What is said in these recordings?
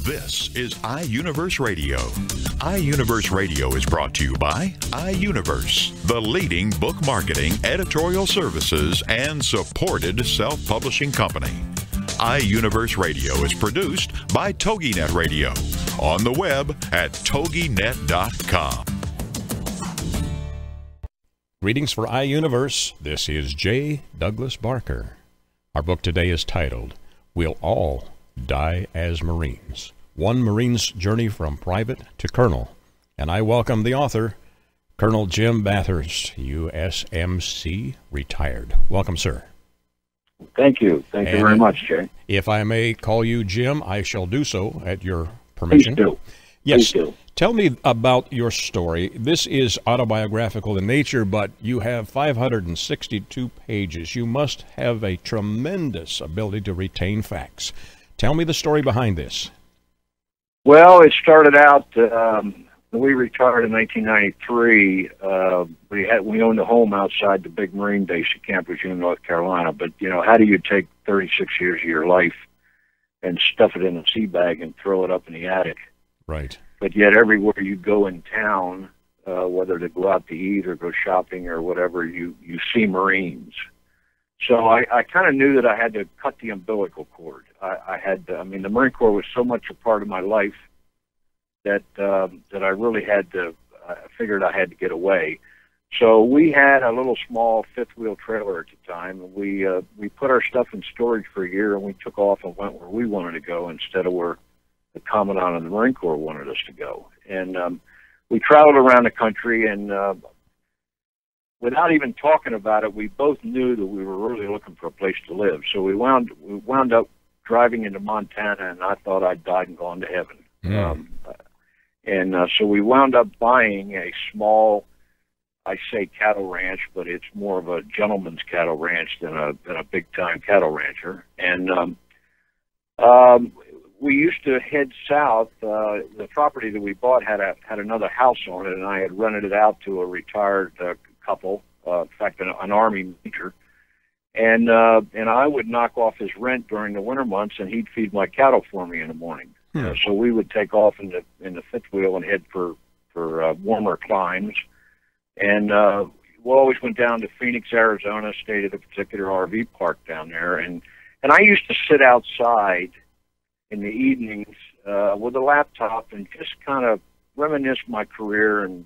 This is iUniverse Radio. iUniverse Radio is brought to you by iUniverse, the leading book marketing, editorial services, and supported self-publishing company. iUniverse Radio is produced by TogiNet Radio, on the web at toginet.com. Greetings for iUniverse. This is J. Douglas Barker. Our book today is titled, We'll All Die as Marines. One Marine's Journey from Private to Colonel. And I welcome the author, Colonel Jim Bathurst, USMC, retired. Welcome, sir. Thank you. Thank you very much, Jay. If I may call you Jim, I shall do so at your permission. Please do. Yes. Please do. Tell me about your story. This is autobiographical in nature, but you have 562 pages. You must have a tremendous ability to retain facts. Tell me the story behind this. Well, it started out, when we retired in 1993, we owned a home outside the big Marine base at Camp Lejeune, North Carolina. But, you know, how do you take 36 years of your life and stuff it in a sea bag and throw it up in the attic? Right. But yet everywhere you go in town, whether to go out to eat or go shopping or whatever, you see Marines. So I kind of knew that I had to cut the umbilical cord. I mean, the Marine Corps was so much a part of my life that I really had to, I figured I had to get away. So we had a little small fifth wheel trailer at the time. And we put our stuff in storage for a year, and we took off and went where we wanted to go instead of where the Commandant of the Marine Corps wanted us to go. And we traveled around the country, and without even talking about it, we both knew that we were really looking for a place to live. So we wound up driving into Montana, and I thought I'd died and gone to heaven. So we wound up buying a small, I say cattle ranch, but it's more of a gentleman's cattle ranch than a big-time cattle rancher. And we used to head south. The property that we bought had another house on it, and I had rented it out to a retired couple, in fact, an Army major. And I would knock off his rent during the winter months, and he'd feed my cattle for me in the morning. So we would take off in the fifth wheel and head for warmer climes. And we always went down to Phoenix, Arizona, stayed at a particular RV park down there. And I used to sit outside in the evenings with a laptop and just kind of reminisce my career. And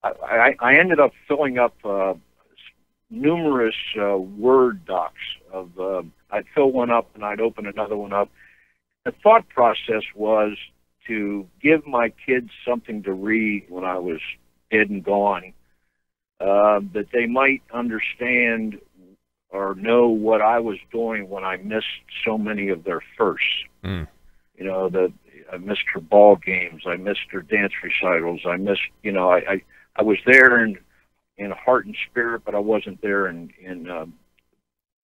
I ended up filling up numerous Word docs of, I'd fill one up and I'd open another one up. The thought process was to give my kids something to read when I was dead and gone, that they might understand or know what I was doing when I missed so many of their firsts. You know, I missed her ball games, I missed her dance recitals, I missed, you know, I was there in heart and spirit, but I wasn't there in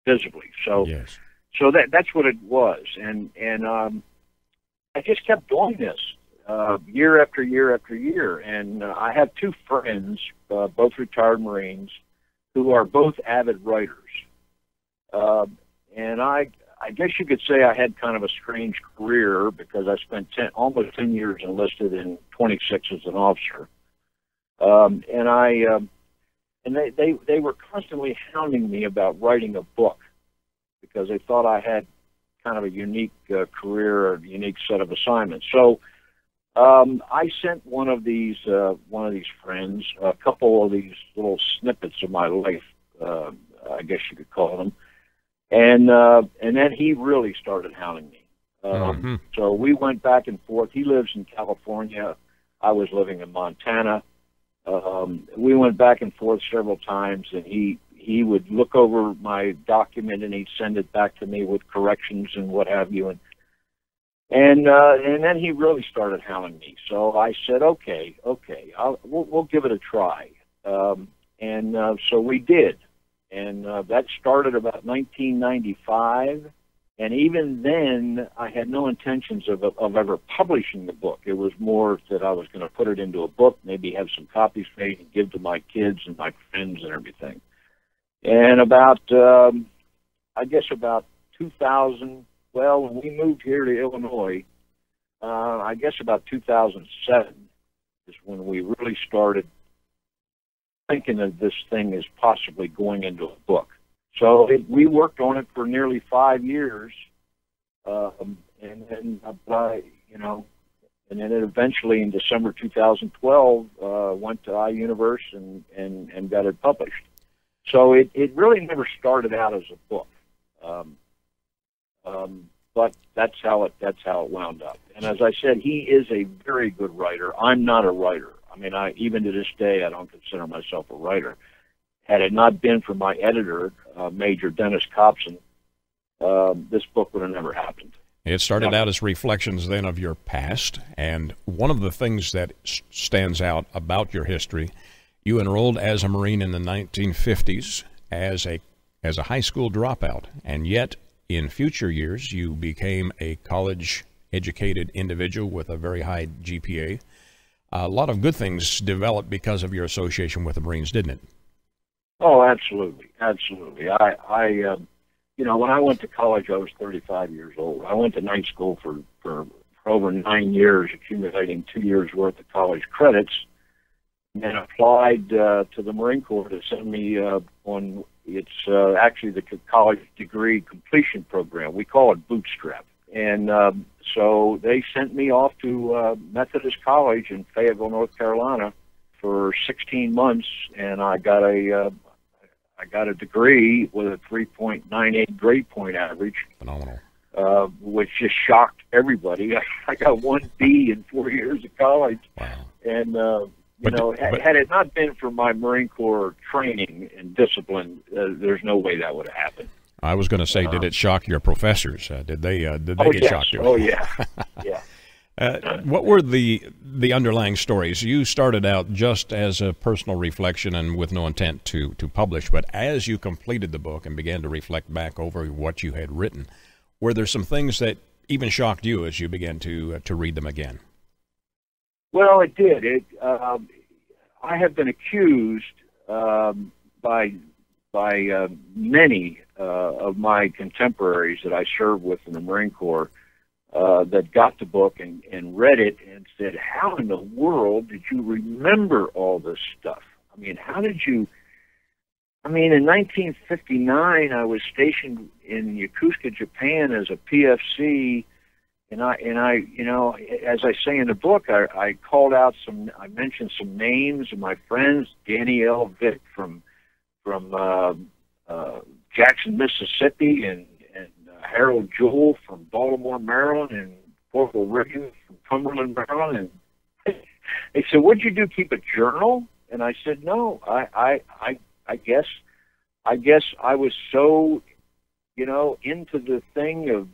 visibly. So, yes. So that's what it was, and I just kept doing this year after year after year. And I have two friends, both retired Marines, who are both avid writers. And I guess you could say I had kind of a strange career because I spent almost 10 years enlisted and 26 as an officer. And they were constantly hounding me about writing a book because they thought I had kind of a unique career or a unique set of assignments. So I sent one of these friends a couple of these little snippets of my life, I guess you could call them, and then he really started hounding me. So we went back and forth. He lives in California. I was living in Montana. We went back and forth several times, and he would look over my document and he'd send it back to me with corrections and what have you. And then he really started hounding me. So I said, okay, we'll give it a try. So we did. And that started about 1995. And even then, I had no intentions of ever publishing the book. It was more that I was going to put it into a book, maybe have some copies made and give to my kids and my friends and everything. And about, I guess about 2000, Well, when we moved here to Illinois, I guess about 2007 is when we really started thinking of this thing as possibly going into a book. So we worked on it for nearly 5 years, and then and then it eventually in December 2012 went to iUniverse and got it published. So it really never started out as a book, but that's how it wound up. And as I said, he is a very good writer. I'm not a writer. I mean, even to this day, I don't consider myself a writer. Had it not been for my editor, Major Dennis Copson, this book would have never happened. It started out as reflections then of your past, and one of the things that stands out about your history, you enrolled as a Marine in the 1950s as a high school dropout, and yet in future years you became a college-educated individual with a very high GPA. A lot of good things developed because of your association with the Marines, didn't it? Oh, absolutely, absolutely. When I went to college, I was 35 years old. I went to night school for over 9 years, accumulating 2 years' worth of college credits, and then applied to the Marine Corps to send me on, it's actually the college degree completion program. We call it Bootstrap. And so they sent me off to Methodist College in Fayetteville, North Carolina for 16 months, and I got a degree with a 3.98 grade point average. Phenomenal. Which just shocked everybody. I got 1 B in 4 years of college. Wow. And, had it not been for my Marine Corps training and discipline, there's no way that would have happened. I was going to say, did it shock your professors? Did they get shocked? Oh, yeah. Yeah. What were the underlying stories? You started out just as a personal reflection and with no intent to publish, but as you completed the book and began to reflect back over what you had written, were there some things that even shocked you as you began to read them again? Well, it did. I have been accused by many of my contemporaries that I served with in the Marine Corps that got the book and read it and said, how in the world did you remember all this stuff? I mean, how did you... I mean, in 1959, I was stationed in Yokosuka, Japan as a PFC, and I, as I say in the book, I called out I mentioned some names of my friends, Danny L. Vick from Jackson, Mississippi, and Harold Jewell from Baltimore, Maryland, and Corporal Riggins from Cumberland, Maryland. And they said, "What'd you do? Keep a journal?" And I said, "No, I guess I was so, into the thing of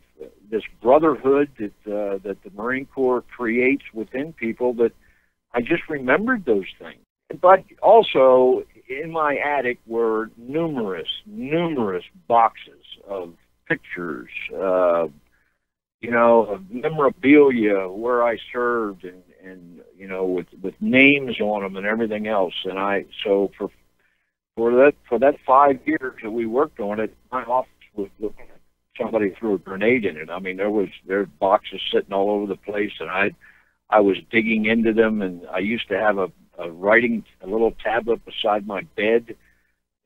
this brotherhood that the Marine Corps creates within people that I just remembered those things." But also, in my attic were numerous boxes of pictures, of memorabilia where I served, and with names on them and everything else. And so for that 5 years that we worked on it, my office was looking at somebody threw a grenade in it. I mean, there were boxes sitting all over the place, and I was digging into them, and I used to have a little tablet beside my bed,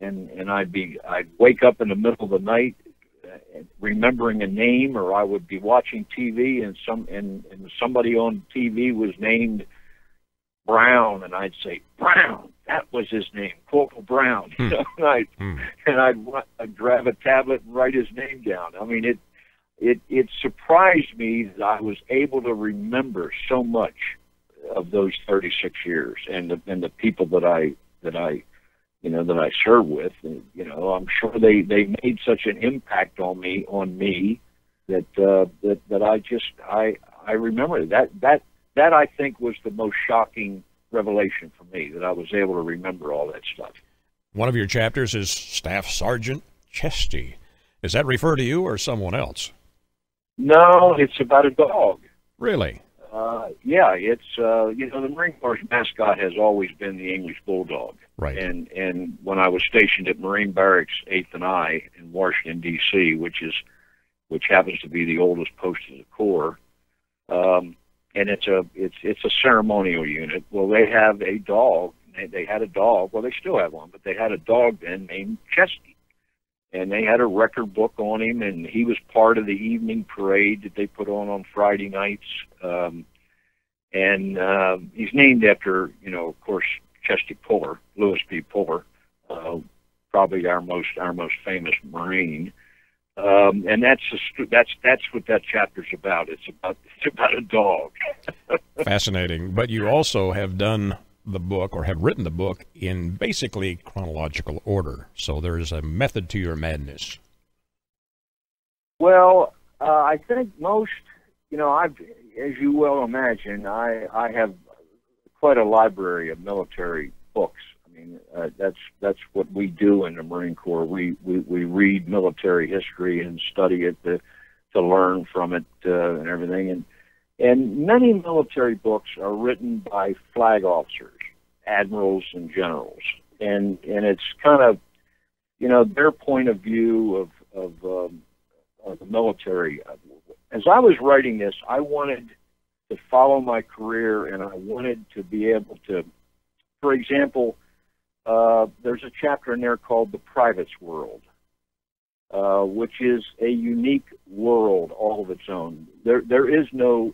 and I'd wake up in the middle of the night remembering a name, or I would be watching TV and somebody on TV was named Brown, and I'd say, "Brown, that was his name, Corporal Brown." And I'd grab a tablet and write his name down. I mean, it surprised me that I was able to remember so much of those 36 years and the people that I served with. And, I'm sure they made such an impact on me that I remember that I think was the most shocking revelation for me, that I was able to remember all that stuff. One of your chapters is Staff Sergeant Chesty. Does that refer to you or someone else? No, it's about a dog. Really? Yeah, it's the Marine Corps mascot has always been the English Bulldog. Right. And when I was stationed at Marine Barracks 8th and I in Washington, D.C., which is which happens to be the oldest post of the Corps. And it's a ceremonial unit. Well, they have a dog. They had a dog. Well, they still have one, but they had a dog then named Chesty. And they had a record book on him, and he was part of the evening parade that they put on Friday nights. And he's named after, of course, Chesty Puller, Lewis B. Puller, probably our most famous Marine. And that's what that chapter's about. It's about a dog. Fascinating. But you also have done the book, or have written the book, in basically chronological order. So there's a method to your madness. Well, I think most, as you well imagine, I have quite a library of military books. I mean, that's what we do in the Marine Corps. We read military history and study it to learn from it and everything. And many military books are written by flag officers, admirals, and generals. And it's kind of, their point of view of the military. As I was writing this, I wanted to follow my career, and I wanted to be able to, for example, there's a chapter in there called The Private's World, which is a unique world all of its own. There is no,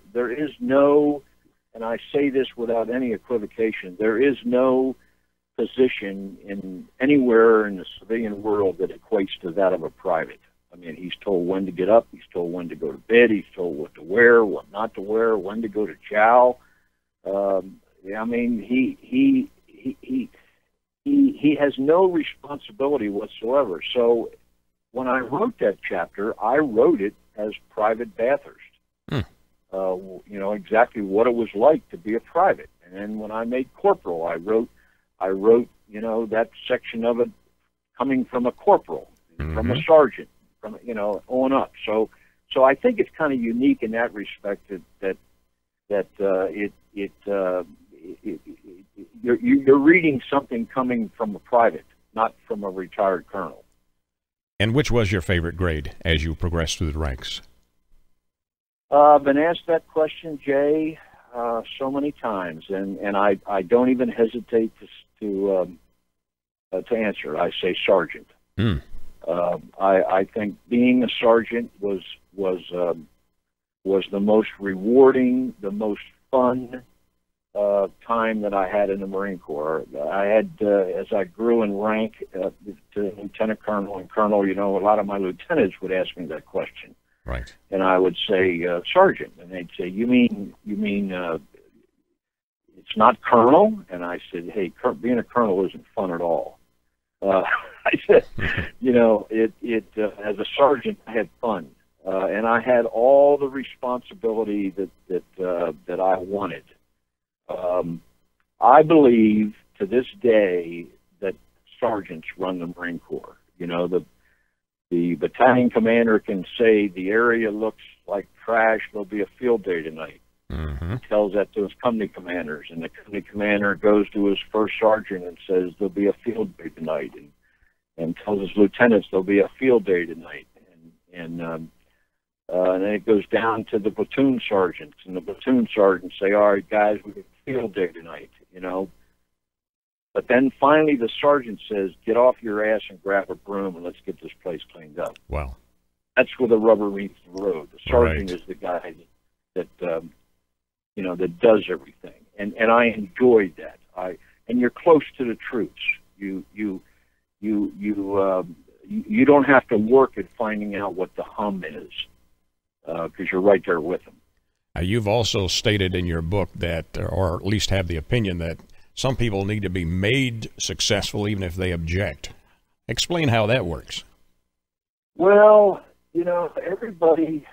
and I say this without any equivocation, there is no position in anywhere in the civilian world that equates to that of a private. I mean, he's told when to get up, he's told when to go to bed, he's told what to wear, what not to wear, when to go to chow. I mean, he has no responsibility whatsoever. So when I wrote that chapter, I wrote it as Private Bathurst. Exactly what it was like to be a private. And then when I made corporal, I wrote, that section of it coming from a corporal, from a sergeant, from, on up. So I think it's kind of unique in that respect that you're reading something coming from a private, not from a retired colonel. And which was your favorite grade as you progressed through the ranks? I've been asked that question, Jay, so many times, and I don't even hesitate to answer. I say sergeant. I think being a sergeant was the most rewarding, the most fun time that I had in the Marine Corps. I had, as I grew in rank to lieutenant colonel and colonel, a lot of my lieutenants would ask me that question. Right. And I would say, sergeant. And they'd say, you mean it's not colonel? And I said, hey, being a colonel isn't fun at all. I said, as a sergeant, I had fun. And I had all the responsibility that I wanted. I believe to this day that sergeants run the Marine Corps. The battalion commander can say the area looks like trash, there'll be a field day tonight. He tells that to his company commanders, and the company commander goes to his first sergeant and says there'll be a field day tonight, and tells his lieutenants there'll be a field day tonight. And then it goes down to the platoon sergeants, and the platoon sergeants say, all right, guys, we have a field day tonight, But then finally the sergeant says, get off your ass and grab a broom and let's get this place cleaned up. Wow. That's where the rubber meets the road. The sergeant is the guy that that does everything. And I enjoyed that. And you're close to the troops. You don't have to work at finding out what the hum is, because you're right there with them. You've also stated in your book that, or at least have the opinion that, some people need to be made successful even if they object. Explain how that works. Well, everybody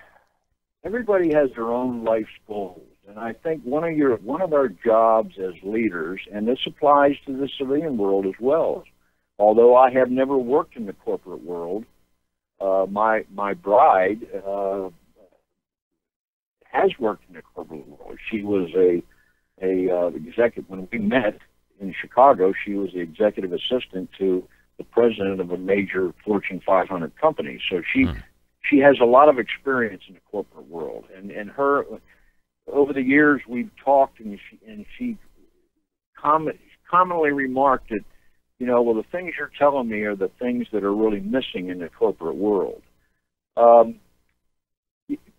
has their own life goals, and I think one of our jobs as leaders, and this applies to the civilian world as well. Although I have never worked in the corporate world, my bride has worked in the corporate world. She was a executive. When we met in Chicago, she was the executive assistant to the president of a major Fortune 500 company. So she has a lot of experience in the corporate world, and her, over the years we've talked, and she commonly remarked that, well, the things you're telling me are the things that are really missing in the corporate world.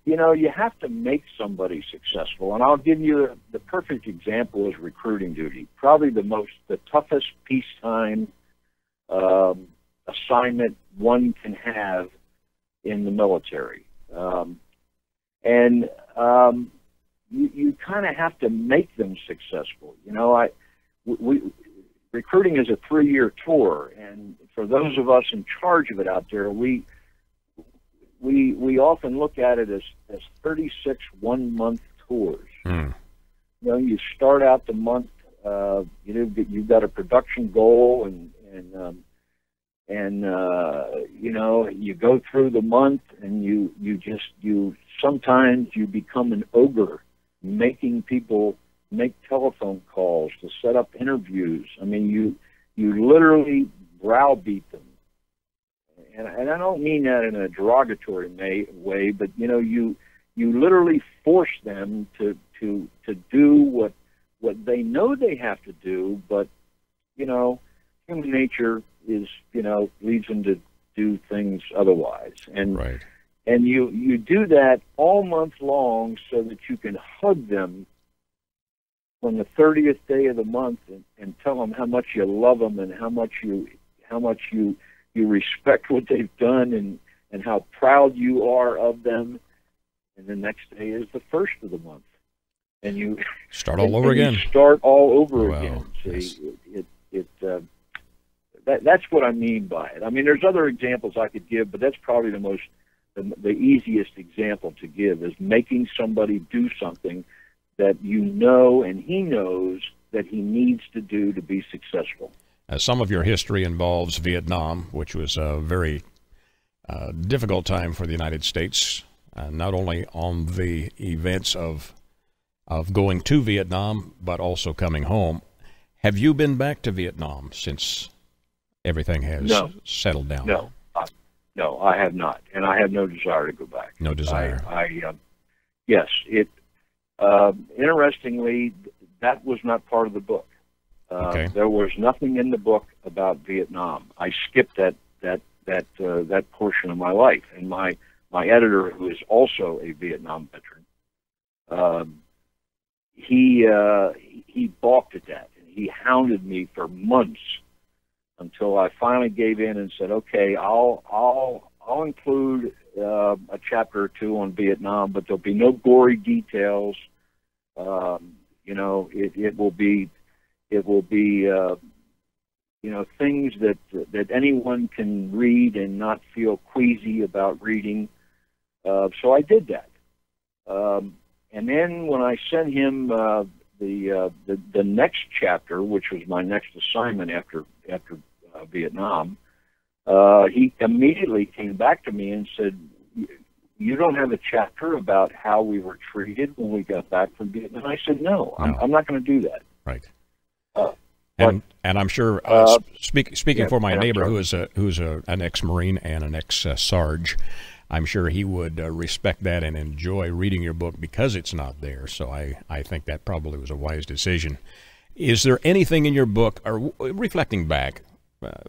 You have to make somebody successful, and I'll give you the perfect example is recruiting duty. Probably the toughest peacetime assignment one can have in the military, you kind of have to make them successful. Recruiting is a 3-year tour, and for those of us in charge of it out there, we often look at it as 36 one-month tours. You start out the month, you've got a production goal, and you go through the month, and you sometimes you become an ogre, making people make telephone calls to set up interviews. I mean, you literally browbeat them. And I don't mean that in a derogatory way, but you literally force them to do what they know they have to do, but human nature is leads them to do things otherwise, and right. And you do that all month long so that you can hug them on the 30th day of the month and tell them how much you love them and how much you respect what they've done and how proud you are of them. And the next day is the first of the month, and you start all over again. You start all over Wow. again. Yes. See, that's what I mean by it. I mean, there's other examples I could give, but that's probably the easiest example to give is making somebody do something that and he knows that he needs to do to be successful. Some of your history involves Vietnam, which was a very difficult time for the United States, not only on the events of going to Vietnam, but also coming home. Have you been back to Vietnam since everything has settled down? No, I have not, and I have no desire to go back. No desire. Yes. Interestingly, that was not part of the book. Okay. There was nothing in the book about Vietnam. I skipped that portion of my life, and my editor, who is also a Vietnam veteran, he balked at that, and he hounded me for months until I finally gave in and said, "Okay, I'll include a chapter or two on Vietnam, but there'll be no gory details. It will be things that anyone can read and not feel queasy about reading." So I did that, and then when I sent him the next chapter, which was my next assignment after Vietnam, he immediately came back to me and said, "You don't have a chapter about how we were treated when we got back from Vietnam?" I said, "No, I'm not going to do that." Right. And I'm sure, speaking for my neighbor who's an ex-Marine and an ex-Sarge, I'm sure he would respect that and enjoy reading your book because it's not there. So I think that probably was a wise decision. Is there anything in your book, or reflecting back,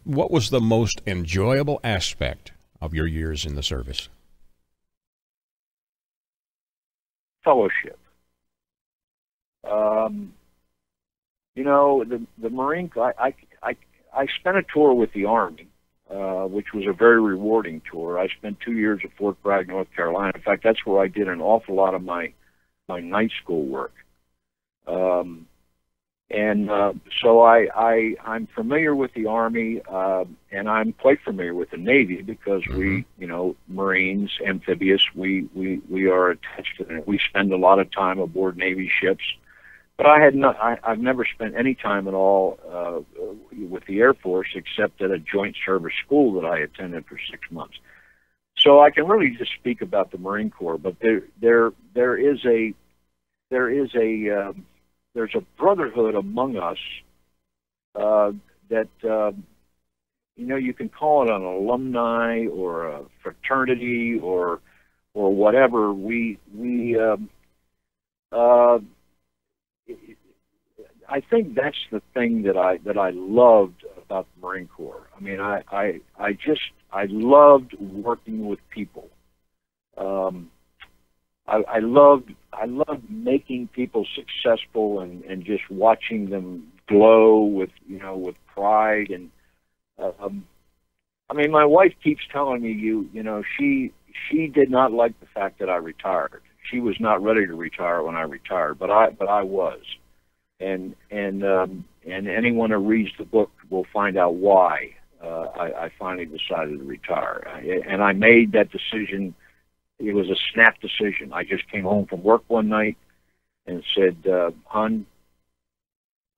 what was the most enjoyable aspect of your years in the service? Fellowship. The Marine Corps, I spent a tour with the Army, which was a very rewarding tour. I spent 2 years at Fort Bragg, North Carolina. In fact, that's where I did an awful lot of my night school work. So I'm familiar with the Army, and I'm quite familiar with the Navy because we, Marines, amphibious, we are attached to it. We spend a lot of time aboard Navy ships. But I've never spent any time at all with the Air Force except at a joint service school that I attended for 6 months. So I can really just speak about the Marine Corps. But there's a brotherhood among us that you can call it an alumni or a fraternity or whatever. I think that's the thing that I loved about the Marine Corps. I mean, I loved working with people. I loved making people successful and just watching them glow with pride. And I mean, my wife keeps telling me, she did not like the fact that I retired. She was not ready to retire when I retired, but I was. And anyone who reads the book will find out why I finally decided to retire. And I made that decision. It was a snap decision. I just came home from work one night and said, "Hon,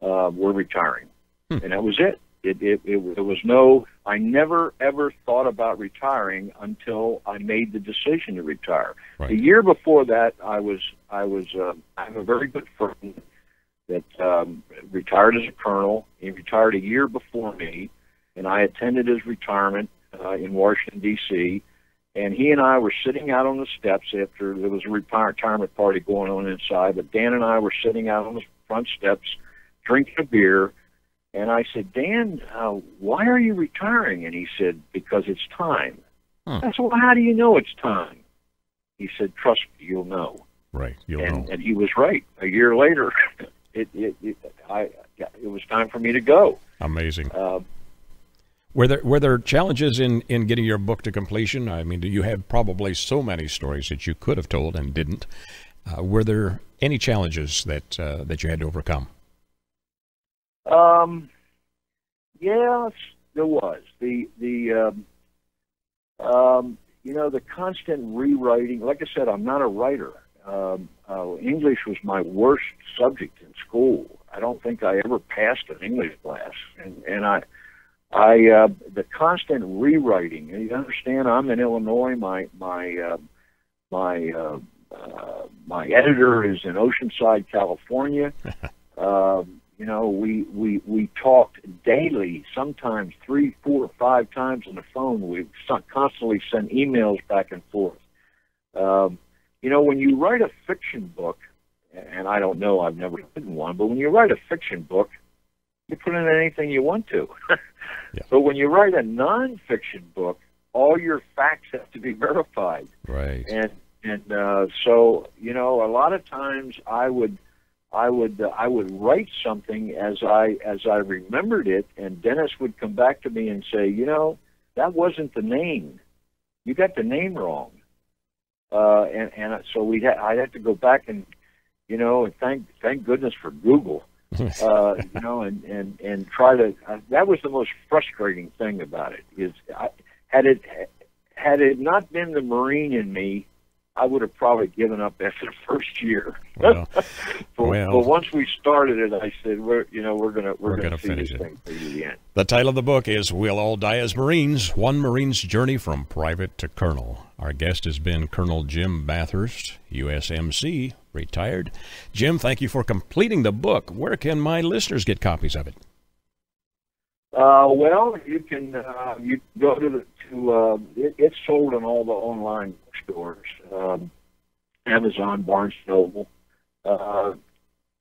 we're retiring," and that was it. It was no. I never ever thought about retiring until I made the decision to retire. Right. The year before that, I have a very good friend that retired as a colonel. He retired a year before me, and I attended his retirement in Washington, D.C., and he and I were sitting out on the steps after there was a retirement party going on inside, but Dan and I were sitting out on the front steps drinking a beer, and I said, "Dan, why are you retiring?" And he said, "Because it's time." I said, "Well, how do you know it's time?" He said, "Trust me, you'll know." Right, you'll know. And he was right. A year later, it was time for me to go. Amazing. Were there challenges in getting your book to completion? I mean, you had probably so many stories that you could have told and didn't. Were there any challenges that you had to overcome? Yes, there was. The constant rewriting. Like I said, I'm not a writer. English was my worst subject in school. I don't think I ever passed an English class, and the constant rewriting. You understand? I'm in Illinois. My editor is in Oceanside, California. We talked daily, sometimes 3, 4, 5 times on the phone. We constantly sent emails back and forth. When you write a fiction book, and I don't know, I've never written one, but when you write a fiction book, you put in anything you want to. Yeah. But when you write a nonfiction book, all your facts have to be verified. Right. And so a lot of times I would write something as I remembered it, and Dennis would come back to me and say, that wasn't the name. You got the name wrong. And so I'd have to go back and thank goodness for Google. And try to. That was the most frustrating thing about it. Had it not been the Marine in me, I would have probably given up after the first year. Well, but once we started it, I said, we're gonna finish this it. thing to the end. The title of the book is "We'll All Die as Marines: One Marine's Journey from Private to Colonel." Our guest has been Colonel Jim Bathurst, USMC, retired. Jim, thank you for completing the book. Where can my listeners get copies of it? Well, you can go to it's sold in all the online stores, Amazon, Barnes & Noble,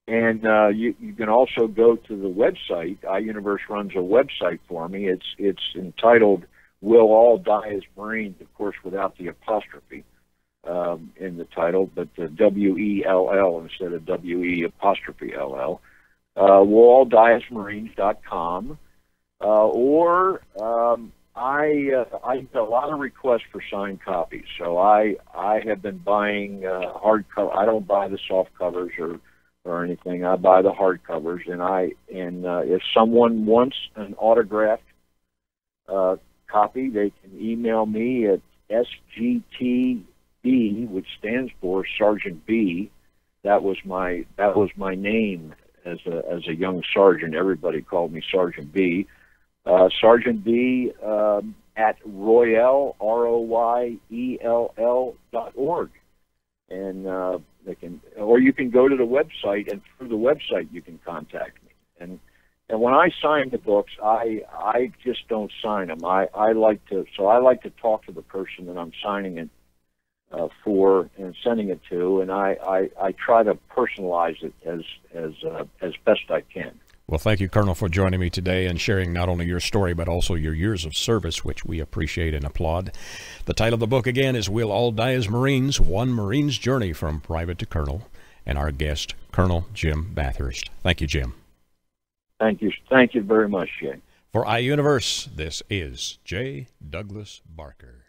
and you can also go to the website. iUniverse runs a website for me. It's entitled "We'll All Die as Marines," of course, without the apostrophe in the title, but WELL instead of WE''LL. We'llAllDieAsMarines.com. I get a lot of requests for signed copies, so I have been buying hardcover. I don't buy the soft covers or anything. I buy the hardcovers, and if someone wants an autographed copy, they can email me at SGTB, which stands for Sergeant B. That was my name as a young sergeant. Everybody called me Sergeant B. Sergeant B at Royell, ROYELL.org, and you can go to the website, and through the website you can contact me. And when I sign the books, I just don't sign them. I like to talk to the person that I'm signing it for and sending it to, and I try to personalize it as best I can. Well, thank you, Colonel, for joining me today and sharing not only your story but also your years of service, which we appreciate and applaud. The title of the book again is We'll All Die as Marines: One Marine's Journey from Private to Colonel, and our guest, Colonel Jim Bathurst. Thank you, Jim. Thank you very much, Jay. For iUniverse, this is J. Douglas Barker.